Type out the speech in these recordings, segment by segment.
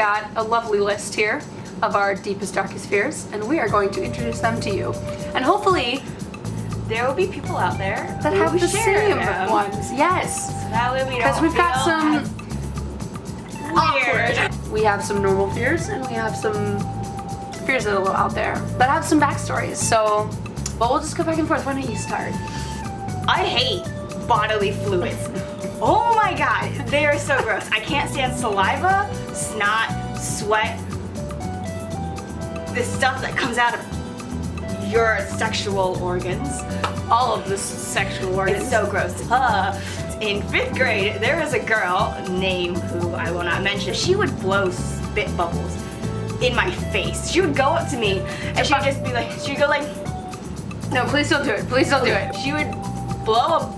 got a lovely list here of our deepest, darkest fears, and we are going to introduce them to you. And hopefully, there will be people out there that who have the share same them. ones. Yes. So that way we don't Because we've got feel some weird. awkward. We have some normal fears, and we have some fears that are a little out there that have some backstories. So, but we'll just go back and forth. Why don't you start? I hate bodily fluids. Oh my god, they are so gross. I can't stand saliva, snot, sweat, the stuff that comes out of your sexual organs. All of the sexual organs. It's so gross. In 5th grade, there was a girl named, who I will not mention, she would blow spit bubbles in my face. She would go up to me and she would just be like, she would go like, no, please don't do it. Please don't do it. she would blow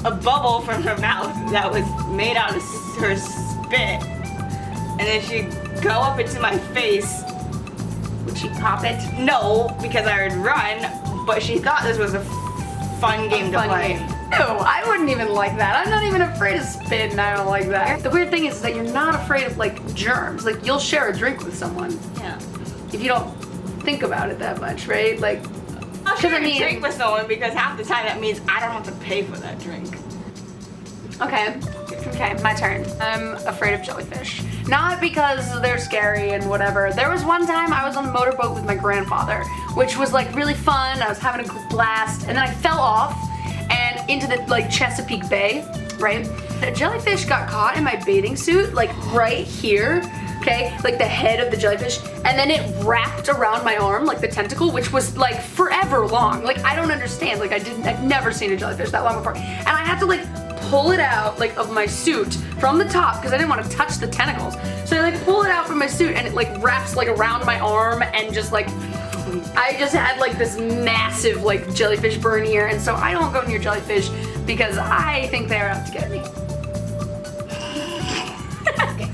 a bubble from her mouth that was made out of her spit, and then she'd go up into my face. Would she pop it? No, because I would run, but she thought this was a fun game to play. Ew, I wouldn't even like that. I'm not even afraid of spit, and I don't like that. The weird thing is that you're not afraid of like germs. Like you'll share a drink with someone Yeah. if you don't think about it that much, right? Like, I'll share I mean- a drink with someone because half the time that means I don't have to pay for that drink. okay, my turn. I'm afraid of jellyfish. Not because they're scary and whatever. There was one time I was on a motorboat with my grandfather, which was like really fun. I was having a blast, and then I fell off and into the like Chesapeake Bay, right? A jellyfish got caught in my bathing suit, like right here, okay? Like the head of the jellyfish, and then it wrapped around my arm, like the tentacle, which was like forever long. Like I don't understand, like I've never seen a jellyfish that long before. And I had to like pull it out like of my suit from the top because I didn't want to touch the tentacles. So I like pull it out from my suit and it like wraps like around my arm and just like I just had like this massive like jellyfish burn here, and so I don't go near jellyfish because I think they're out to get me.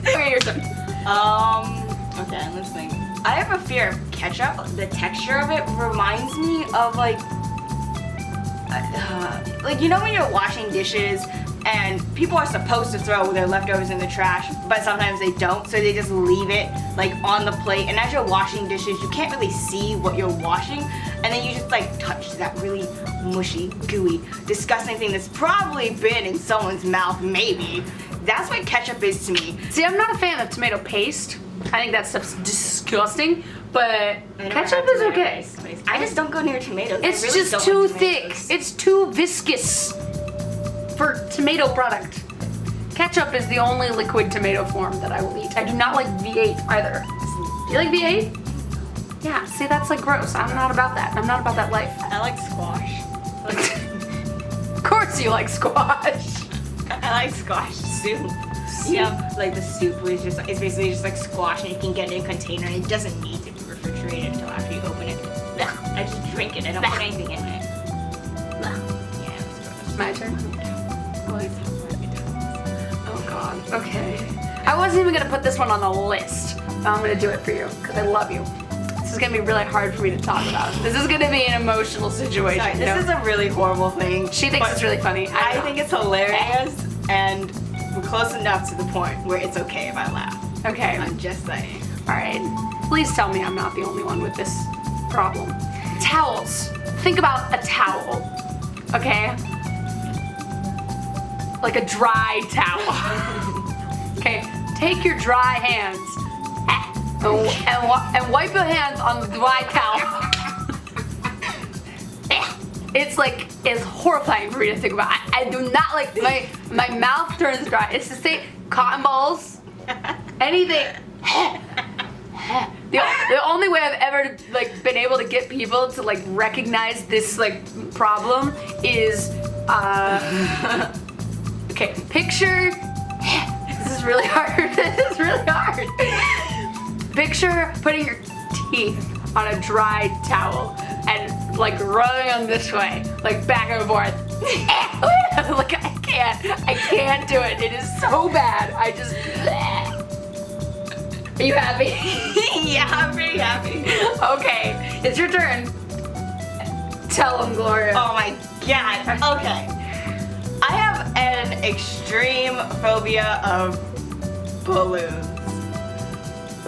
Okay, your turn. Okay, I'm listening. I have a fear of ketchup. The texture of it reminds me of like you know when you're washing dishes and people are supposed to throw their leftovers in the trash, but sometimes they don't, so they just leave it like on the plate, and as you're washing dishes you can't really see what you're washing, and then you just like touch that really mushy, gooey, disgusting thing that's probably been in someone's mouth, maybe. That's what ketchup is to me. See, I'm not a fan of tomato paste. I think that stuff's disgusting, but ketchup is okay. I just don't go near tomatoes. It's I really just don't too like thick. tomatoes. It's too viscous for tomato product. Ketchup is the only liquid tomato form that I will eat. I do not like V8 either. Do you like V8? Yeah, see, that's like gross. I'm not about that. I'm not about that life. I like squash. Of course you like squash. I like squash soup. You know, like the soup is just, it's basically just like squash, and you can get it in a container, and it doesn't need to be refrigerated until after you open it. I just drink it. I don't put anything in it. Yeah, it's gross. My turn. Oh God. Okay. I wasn't even gonna put this one on the list. But I'm gonna do it for you because I love you. This is gonna be really hard for me to talk about. This is gonna be an emotional situation. Sorry, this is a really horrible thing. She thinks but it's really funny. I think it's hilarious, and we're close enough to the point where it's okay if I laugh. Okay. I'm just saying. All right. Please tell me I'm not the only one with this problem. Towels. Think about a towel. Okay? Like a dry towel. Okay? Take your dry hands and wipe your hands on the dry towel. It's horrifying for me to think about. I do not like, my mouth turns dry. It's to say cotton balls, anything. The only way I've ever like been able to get people to like recognize this like problem is okay, picture this is really hard. This is really hard. Picture putting your teeth on a dry towel and like rubbing them this way, like back and forth. Like I can't do it. It is so bad. I just. Are you happy? Yeah, I'm pretty happy. Okay, it's your turn. Tell them, Gloria. Oh my god. Okay. I have an extreme phobia of balloons.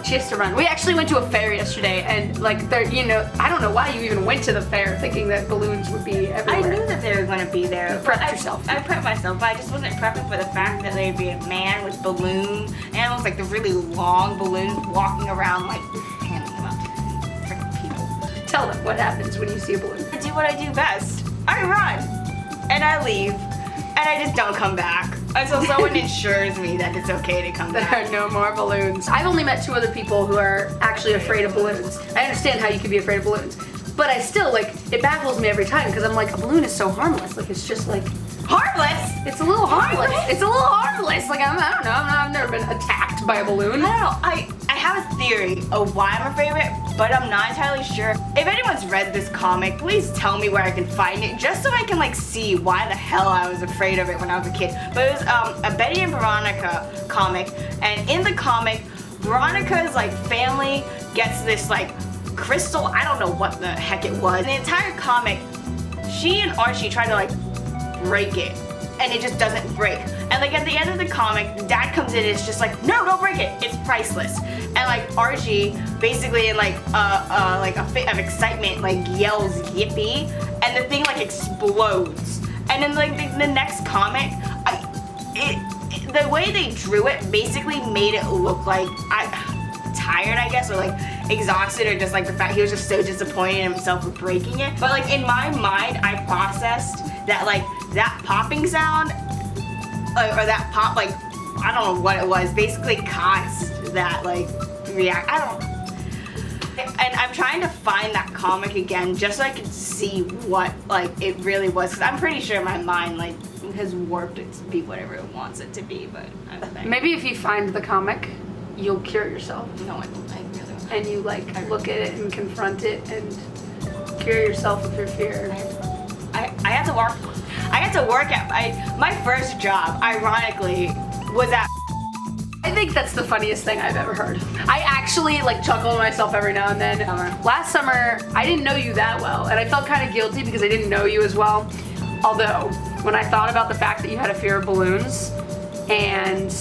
She has to run. We actually went to a fair yesterday, and like, there, you know, I don't know why you even went to the fair thinking that balloons would be everywhere. I knew that they were going to be there. You prepped yourself. I prepped myself, but I just wasn't prepping for the fact that there'd be a man with balloon animals, like the really long balloons, walking around like handing them out to freaking people. Tell them what happens when you see a balloon. I do what I do best. I run, and I leave, and I just don't come back until someone ensures me that it's okay to come back. There are no more balloons. I've only met 2 other people who are actually afraid of balloons. I understand how you could be afraid of balloons, but I still, like, it baffles me every time because I'm like, a balloon is so harmless. Like, it's just like... Harmless? It's a little harmless. It's a little harmless. Like, I don't know. I've never been attacked by a balloon. I don't know. I have a theory of why I'm afraid of it, but I'm not entirely sure. If anyone's read this comic, please tell me where I can find it, just so I can like see why the hell I was afraid of it when I was a kid. But it was a Betty and Veronica comic, and in the comic, Veronica's like family gets this like crystal, I don't know what the heck it was. In the entire comic, she and Archie try to like break it, and it just doesn't break. And like at the end of the comic, Dad comes in and it's just like, no, don't break it. It's priceless. And like Archie, basically in like a fit of excitement, like yells yippee, and the thing like explodes. And then like the next comic, the way they drew it basically made it look like tired, I guess, or like exhausted, or just like the fact he was just so disappointed in himself for breaking it. But like in my mind, I processed that like that popping sound or that pop, like I don't know what it was, basically caused that like react. I don't know. And I'm trying to find that comic again just so I can see what like it really was, because I'm pretty sure my mind like has warped it to be whatever it wants it to be. But Maybe if you find the comic, you'll cure yourself. No, I don't. I really won't. And you like look at it and confront it and cure yourself of your fear. I had to work. I had to work at my first job. Ironically, was at. I think that's the funniest thing I've ever heard. I actually like chuckle to myself every now and then. Last summer, I didn't know you that well, and I felt kind of guilty because I didn't know you as well. Although, when I thought about the fact that you had a fear of balloons, and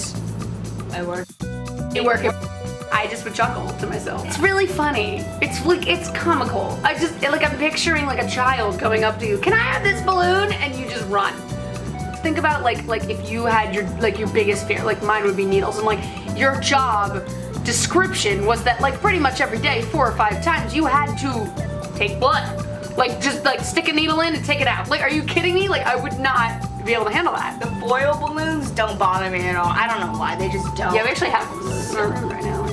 you work, I just would chuckle to myself. It's really funny. It's like, it's comical. I'm picturing like a child going up to you, can I have this balloon? And you just run. Think about like if you had your biggest fear, like mine would be needles, and like your job description was that like pretty much every day, 4 or 5 times, you had to take blood. Like just like stick a needle in and take it out. Like, are you kidding me? Like I would not be able to handle that. The foil balloons don't bother me at all. I don't know why, they just don't. Yeah, we actually have them in our room right now.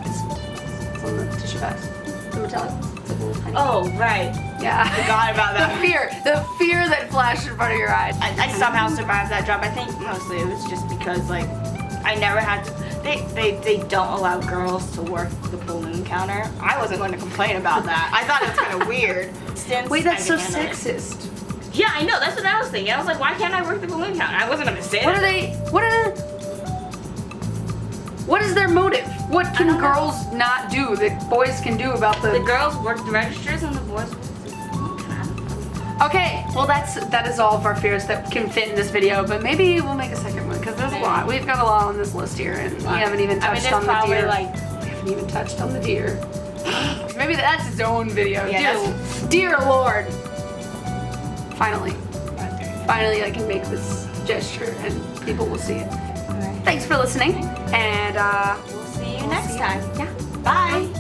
It's on the tissue box. The metallic. Oh, right. Yeah. I forgot about that. The fear that flashed in front of your eyes. I somehow survived that job. I think mostly it was just because like I never had to. They don't allow girls to work the balloon counter. I wasn't going to complain about that. I thought it was kind of weird. Wait, that's so sexist. Yeah, I know. That's what I was thinking. I was like, why can't I work the balloon counter? I wasn't going to say that. What is their motive? What can girls not do that boys can do about the... The girls work the registers and the boys work the balloon counter. Okay, well that is all of our fears that can fit in this video, but maybe we'll make a second one because there's a lot. We've got a lot on this list here, and we haven't even touched on the deer. We haven't even touched on the deer. Maybe that's its own video. Yeah, dear Lord. Finally I can make this gesture and people will see it. All right. Thanks for listening, and We'll see you next time. Yeah. Bye.